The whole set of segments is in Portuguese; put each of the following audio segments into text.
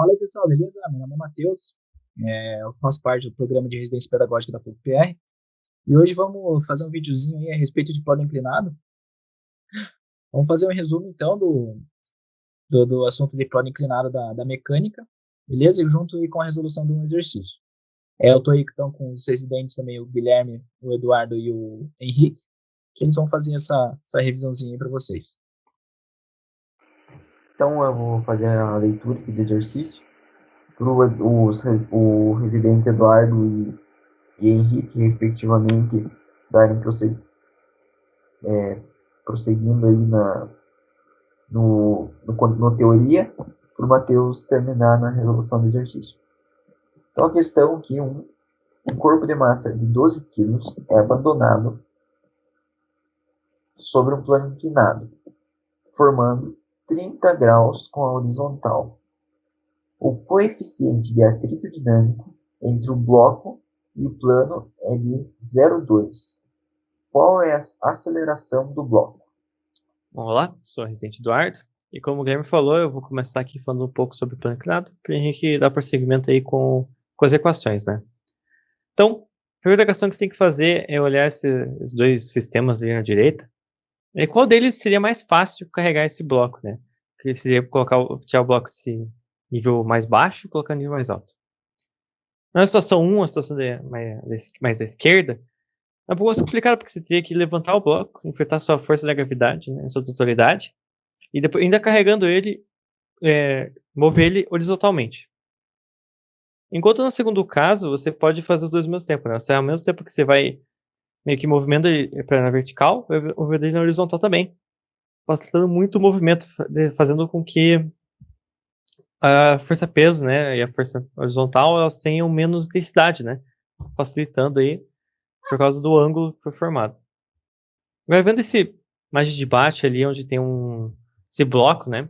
Fala aí, pessoal, beleza? Meu nome é Matheus, eu faço parte do programa de residência pedagógica da PUC-PR e hoje vamos fazer um videozinho aí a respeito de plano inclinado. Vamos fazer um resumo, então, do assunto de plano inclinado da mecânica, beleza? E junto aí com a resolução de um exercício. Eu estou aí então com os residentes também, o Guilherme, o Eduardo e o Henrique, que eles vão fazer essa revisãozinha aí para vocês. Então eu vou fazer a leitura aqui do exercício para o residente Eduardo e Henrique, respectivamente, darem prosseguindo aí no teoria, para o Matheus terminar na resolução do exercício. Então a questão aqui, um corpo de massa de 12 quilos é abandonado sobre um plano inclinado, formando 30 graus com a horizontal. O coeficiente de atrito dinâmico entre o bloco e o plano é de 0,2. Qual é a aceleração do bloco? Olá, sou o Residente Eduardo. E como o Guilherme falou, eu vou começar aqui falando um pouco sobre o plano inclinado, para a gente dar prosseguimento aí com as equações, né? Então, a primeira questão que você tem que fazer é olhar esses dois sistemas ali na direita. E qual deles seria mais fácil carregar esse bloco, né? Que seria tirar o bloco desse nível mais baixo e colocar no nível mais alto. Na situação 1, a situação mais à esquerda, é um pouco mais complicado, porque você teria que levantar o bloco, enfrentar sua força da gravidade, né, sua totalidade, e depois, ainda carregando ele, mover ele horizontalmente. Enquanto no segundo caso, você pode fazer os dois ao mesmo tempo, né? Ao mesmo tempo que você vai meio que movimentando ele na vertical, vai mover ele na horizontal também, facilitando muito o movimento, fazendo com que a força-peso, né, e a força horizontal, elas tenham menos densidade, né? Facilitando aí por causa do ângulo que foi formado. Vai vendo esse imagem de bate ali, onde tem esse bloco, né?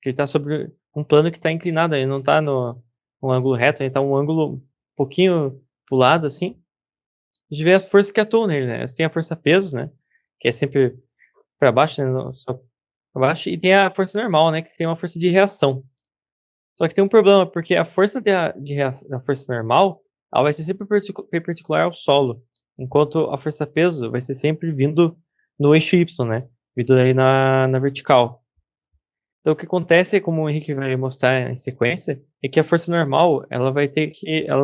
Que ele está sobre um plano que está inclinado, ele não está no ângulo reto, ele está um ângulo um pouquinho pro lado, assim. A gente vê as forças que atuam nele, né? Tem a força-peso, né? Que é sempre para baixo, né? Só para baixo. E tem a força normal, né? Que seria uma força de reação. Só que tem um problema, porque a força de reação, da força normal, ela vai ser sempre perpendicular ao solo, enquanto a força-peso vai ser sempre vindo no eixo Y, né? Vindo aí na vertical. Então o que acontece, como o Henrique vai mostrar em sequência, é que a força normal, ela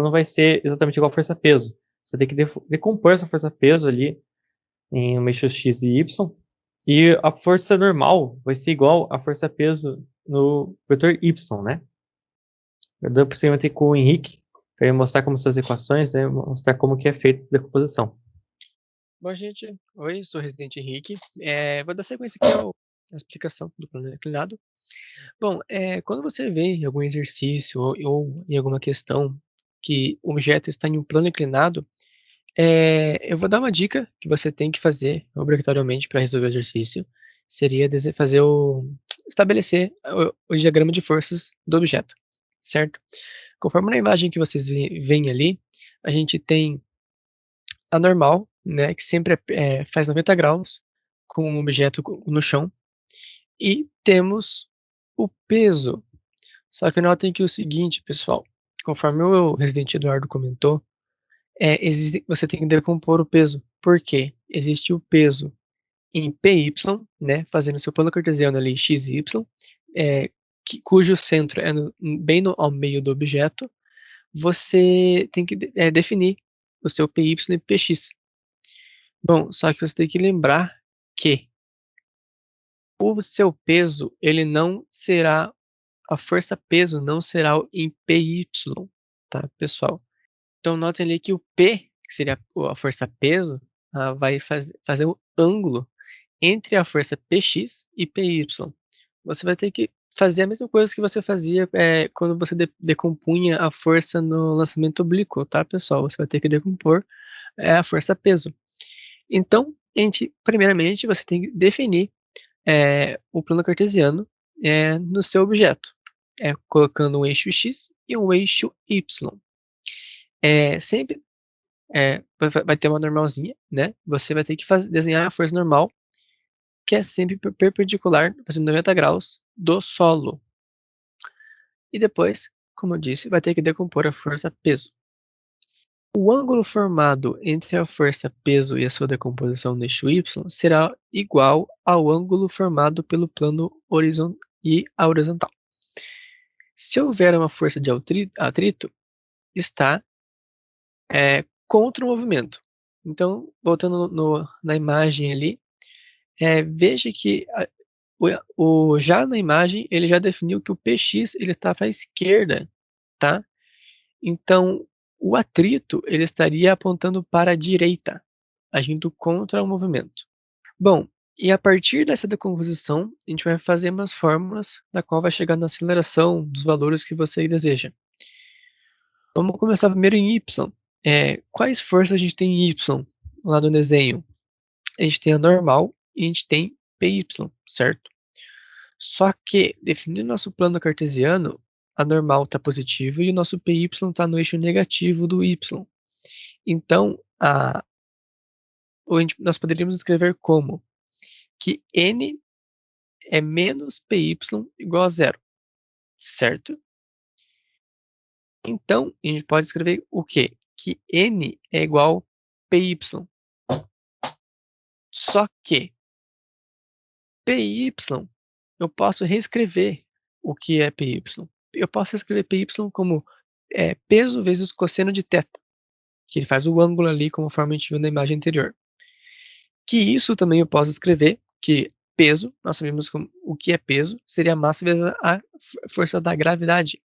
não vai ser exatamente igual à força-peso. Você tem que decompor essa força-peso ali em um eixo X e Y, e a força normal vai ser igual à força-peso no vetor Y, né? Eu dou prosseguimento aí com o Henrique, para ele mostrar como são as equações, né? Mostrar como que é feita essa decomposição. Bom, gente, oi, sou o Residente Henrique. Vou dar sequência aqui à explicação do plano inclinado. Bom, quando você vê em algum exercício ou em alguma questão que o objeto está em um plano inclinado, eu vou dar uma dica que você tem que fazer obrigatoriamente para resolver o exercício, seria estabelecer o diagrama de forças do objeto, certo? Conforme na imagem que vocês veem ali, a gente tem a normal, né, que sempre faz 90 graus com o objeto no chão, e temos o peso. Só que notem que o seguinte, pessoal, conforme o Residente Eduardo comentou, você tem que decompor o peso. Por quê? Existe o peso em PY, né, fazendo seu plano cartesiano ali XY, cujo centro é bem ao meio do objeto. Você tem que definir o seu PY e PX. Bom, só que você tem que lembrar que o seu peso, ele não será a força-peso não será em PY, tá, pessoal? Então notem ali que o P, que seria a força-peso, vai fazer o ângulo entre a força PX e PY. Você vai ter que fazer a mesma coisa que você fazia quando você decompunha a força no lançamento oblíquo, tá, pessoal? Você vai ter que decompor a força-peso. Então, primeiramente, você tem que definir o plano cartesiano no seu objeto, colocando um eixo X e um eixo Y. Sempre vai ter uma normalzinha, né? Você vai ter que desenhar a força normal, que é sempre perpendicular, fazendo 90 graus do solo. E depois, como eu disse, vai ter que decompor a força peso. O ângulo formado entre a força peso e a sua decomposição no eixo y será igual ao ângulo formado pelo plano e a horizontal. Se houver uma força de atrito, está contra o movimento. Então, voltando na imagem ali, veja que já na imagem ele já definiu que o PX ele está para a esquerda, tá? Então, o atrito ele estaria apontando para a direita, agindo contra o movimento. Bom, e a partir dessa decomposição, a gente vai fazer umas fórmulas da qual vai chegar na aceleração dos valores que você deseja. Vamos começar primeiro em y. Quais forças a gente tem em y lá no desenho? A gente tem a normal e a gente tem py, certo? Só que, definindo nosso plano cartesiano, a normal está positiva e o nosso py está no eixo negativo do y. Então, nós poderíamos escrever como que n é menos py igual a zero, certo? Então, a gente pode escrever o quê? Que n é igual a py. Só que py, eu posso reescrever o que é py. Eu posso escrever py como peso vezes cosseno de θ, que ele faz o ângulo ali conforme a gente viu na imagem anterior. Que isso também eu posso escrever que peso, nós sabemos o que é peso, seria a massa vezes a força da gravidade.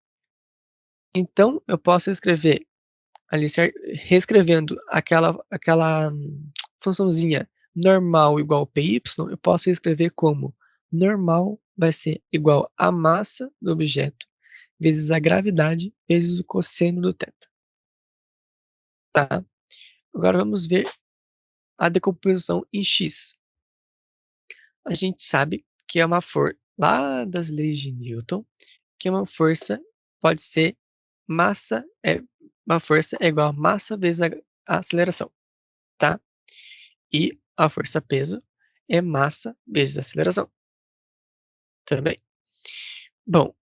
Então, eu posso escrever ali, reescrevendo aquela funçãozinha normal igual py, eu posso escrever como normal vai ser igual a massa do objeto vezes a gravidade vezes o cosseno do θ. Tá? Agora vamos ver a decomposição em x. A gente sabe que é uma força lá das leis de Newton, que uma força pode ser uma força é igual a massa vezes a aceleração, tá? E a força peso é massa vezes aceleração também. Bom,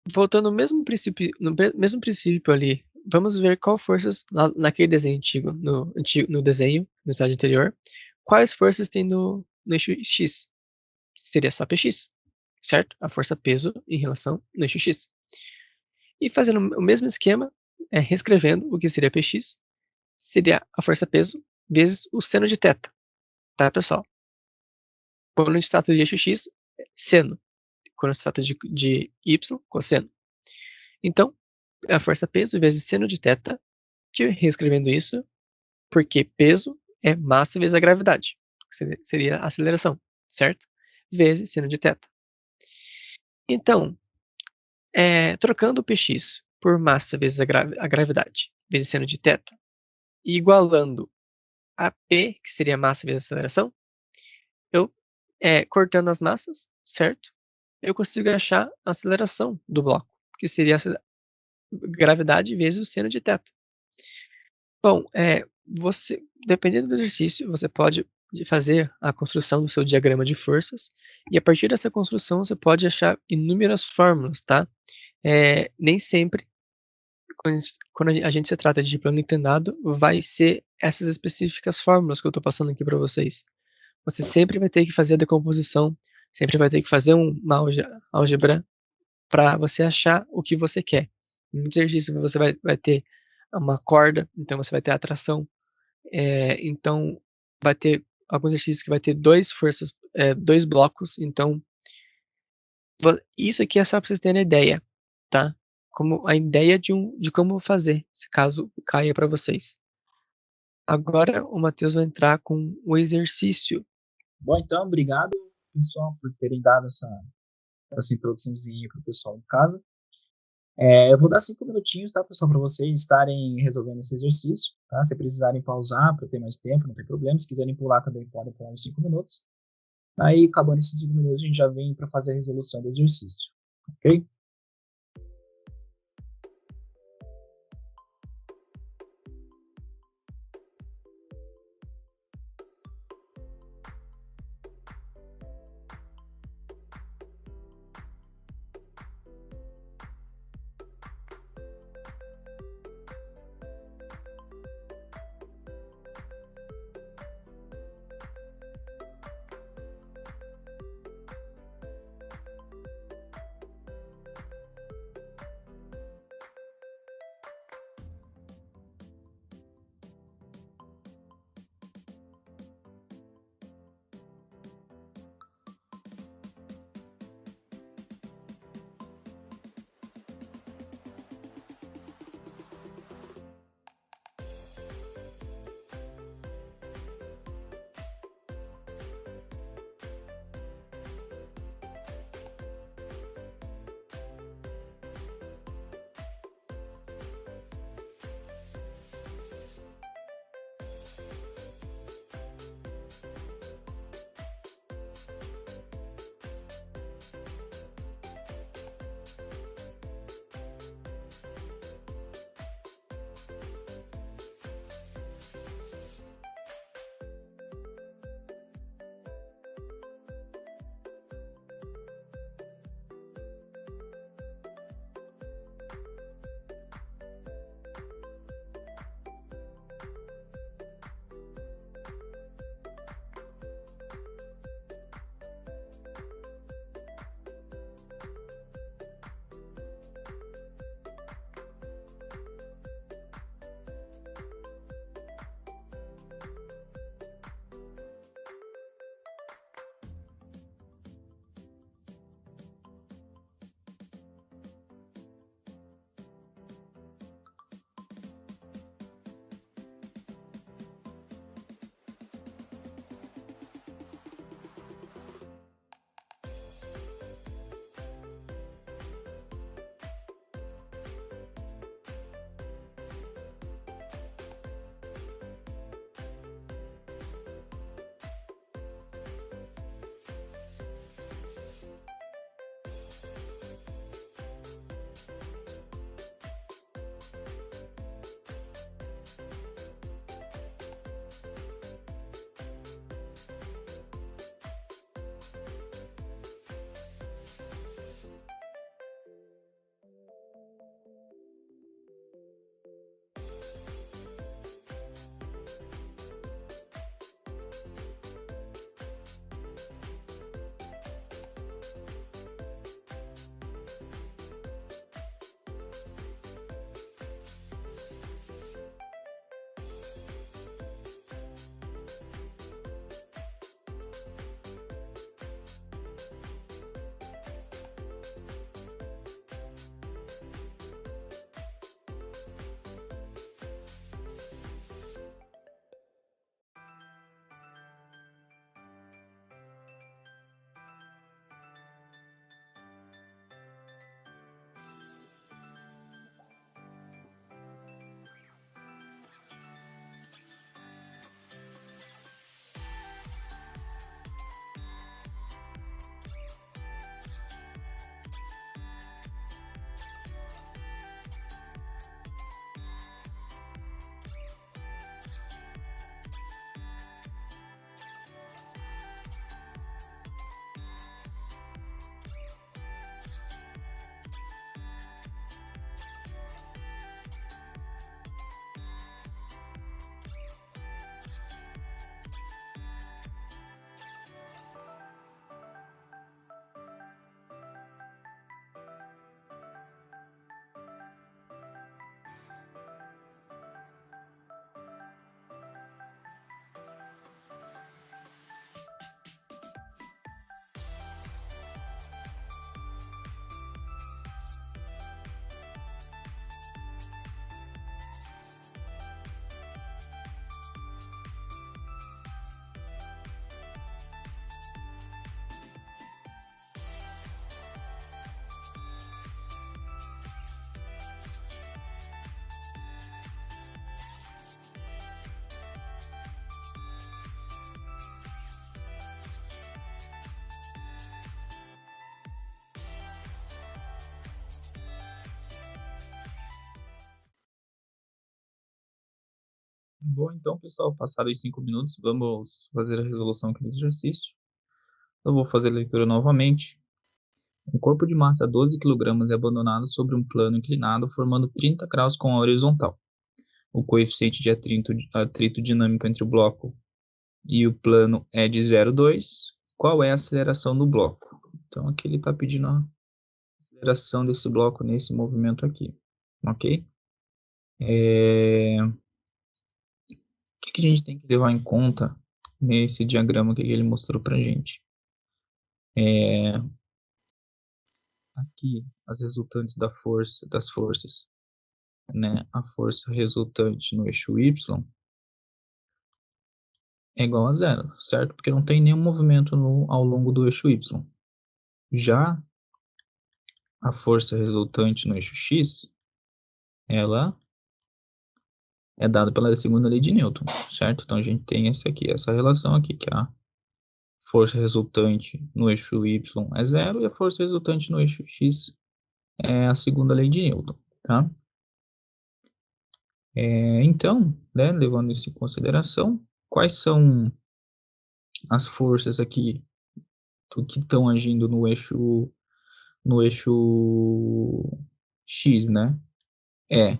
voltando no mesmo princípio ali, vamos ver qual forças naquele desenho antigo, no desenho, no slide anterior, quais forças tem no eixo x? Seria só px, certo? A força peso em relação no eixo x. E fazendo o mesmo esquema, reescrevendo o que seria px, seria a força peso vezes o seno de θ, tá, pessoal? Quando se trata de eixo x, seno. Quando se trata de y, cosseno. Então, é a força peso vezes seno de θ, que reescrevendo isso, porque peso é massa vezes a gravidade, que seria a aceleração, certo? Vezes seno de θ. Então, trocando o px por massa vezes a gravidade, vezes seno de θ, e igualando a p, que seria massa vezes aceleração, eu, cortando as massas, certo? Eu consigo achar a aceleração do bloco, que seria a gravidade vezes o seno de θ. Bom, dependendo do exercício, você pode fazer a construção do seu diagrama de forças, e a partir dessa construção você pode achar inúmeras fórmulas, tá? Nem sempre, quando a gente se trata de plano inclinado, vai ser essas específicas fórmulas que eu estou passando aqui para vocês. Você sempre vai ter que fazer a decomposição, sempre vai ter que fazer uma álgebra para você achar o que você quer. Em muitos exercícios você vai ter uma corda, então você vai ter atração. Então vai ter alguns exercícios que vai ter dois blocos. Então isso aqui é só para vocês terem ideia, tá? Como a ideia de como fazer, se caso caia para vocês. Agora o Matheus vai entrar com o exercício. Bom, então, obrigado, pessoal, por terem dado essa introduçãozinha para o pessoal de casa. Eu vou dar 5 minutinhos, tá, pessoal, para vocês estarem resolvendo esse exercício, tá? Se precisarem pausar para ter mais tempo, não tem problema. Se quiserem pular também, podem pular em 5 minutos. Aí, acabando esses 5 minutos, a gente já vem para fazer a resolução do exercício, ok? Bom, então, pessoal, passados os 5 minutos, vamos fazer a resolução aqui do exercício. Eu vou fazer a leitura novamente. Um corpo de massa 12 kg é abandonado sobre um plano inclinado, formando 30 graus com a horizontal. O coeficiente de atrito dinâmico entre o bloco e o plano é de 0,2. Qual é a aceleração do bloco? Então, aqui ele está pedindo a aceleração desse bloco nesse movimento aqui, ok? O que a gente tem que levar em conta nesse diagrama que ele mostrou para a gente? Aqui, as resultantes das forças, né? A força resultante no eixo Y é igual a zero, certo? Porque não tem nenhum movimento ao longo do eixo Y. Já a força resultante no eixo X, ela é dada pela segunda lei de Newton, certo? Então a gente tem essa relação aqui, que a força resultante no eixo Y é zero e a força resultante no eixo X é a segunda lei de Newton, tá? Então, né, levando isso em consideração, quais são as forças aqui que estão agindo no eixo X, né? É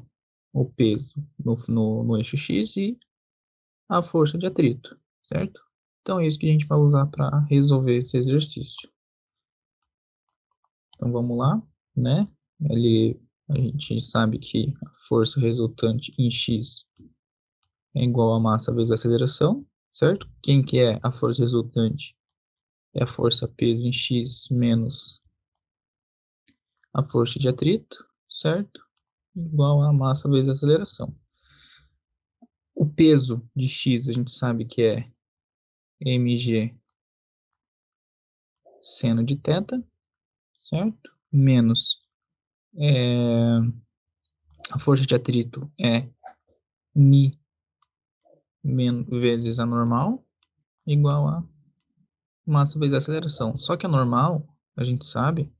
o peso no eixo X e a força de atrito, certo? Então é isso que a gente vai usar para resolver esse exercício. Então vamos lá, né? A gente sabe que a força resultante em X é igual a massa vezes a aceleração, certo? Quem que é a força resultante? É a força peso em X menos a força de atrito, certo? Igual a massa vezes a aceleração. O peso de X a gente sabe que é mg seno de θ, certo? Menos a força de atrito é μ vezes a normal, igual a massa vezes a aceleração. Só que a normal, a gente sabe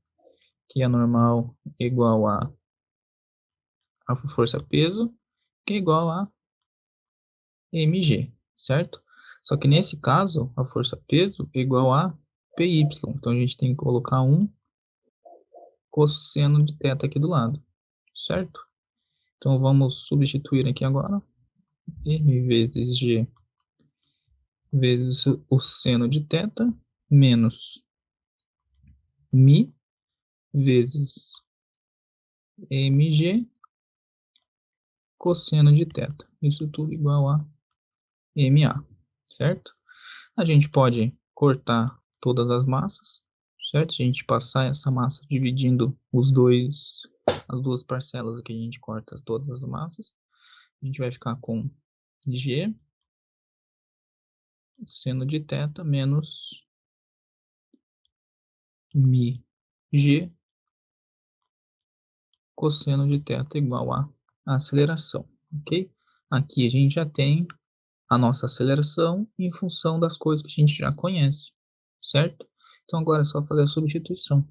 que a normal é igual a força-peso, que é igual a mg, certo? Só que nesse caso, a força-peso é igual a py. Então a gente tem que colocar um cosseno de θ aqui do lado, certo? Então vamos substituir aqui agora. M vezes G vezes o seno de θ menos μ vezes mg cosseno de θ. Isso tudo igual a ma, certo? A gente pode cortar todas as massas, certo? Se a gente passar essa massa dividindo as duas parcelas aqui, a gente corta todas as massas. A gente vai ficar com G seno de θ menos μg cosseno de θ igual a aceleração, ok? Aqui a gente já tem a nossa aceleração em função das coisas que a gente já conhece, certo? Então agora é só fazer a substituição.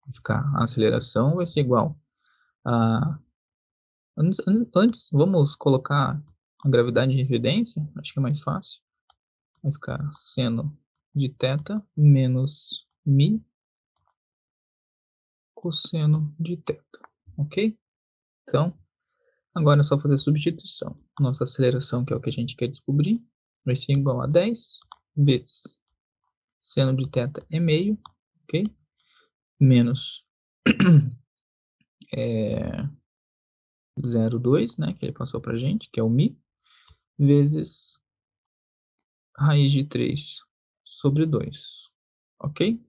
Vai ficar a aceleração vai ser igual a... Antes vamos colocar a gravidade em evidência, acho que é mais fácil. Vai ficar seno de θ menos μ cosseno de θ, ok? Então, agora é só fazer a substituição. Nossa aceleração, que é o que a gente quer descobrir, vai ser igual a 10 vezes seno de θ é meio, ok? Menos 0,2, né, que ele passou pra gente, que é o μ, vezes raiz de 3 sobre 2, ok?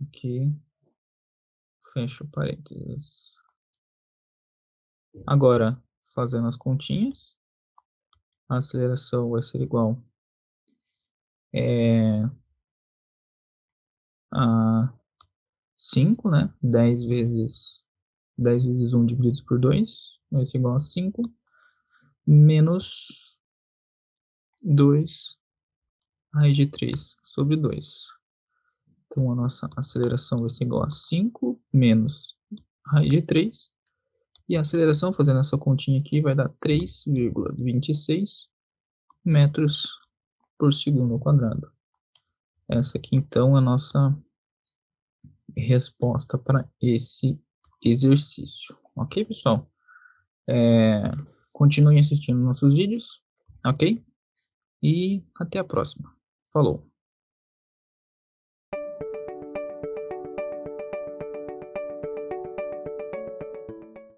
Aqui, fecho parênteses. Agora, fazendo as continhas, a aceleração vai ser igual a 5, né? 10 vezes 1 dividido por 2 vai ser igual a 5, menos 2 raiz de 3 sobre 2. Então, a nossa aceleração vai ser igual a 5 menos raiz de 3 E a aceleração, fazendo essa continha aqui, vai dar 3,26 metros por segundo ao quadrado. Essa aqui, então, é a nossa resposta para esse exercício. Ok, pessoal? Continuem assistindo nossos vídeos, ok? E até a próxima. Falou!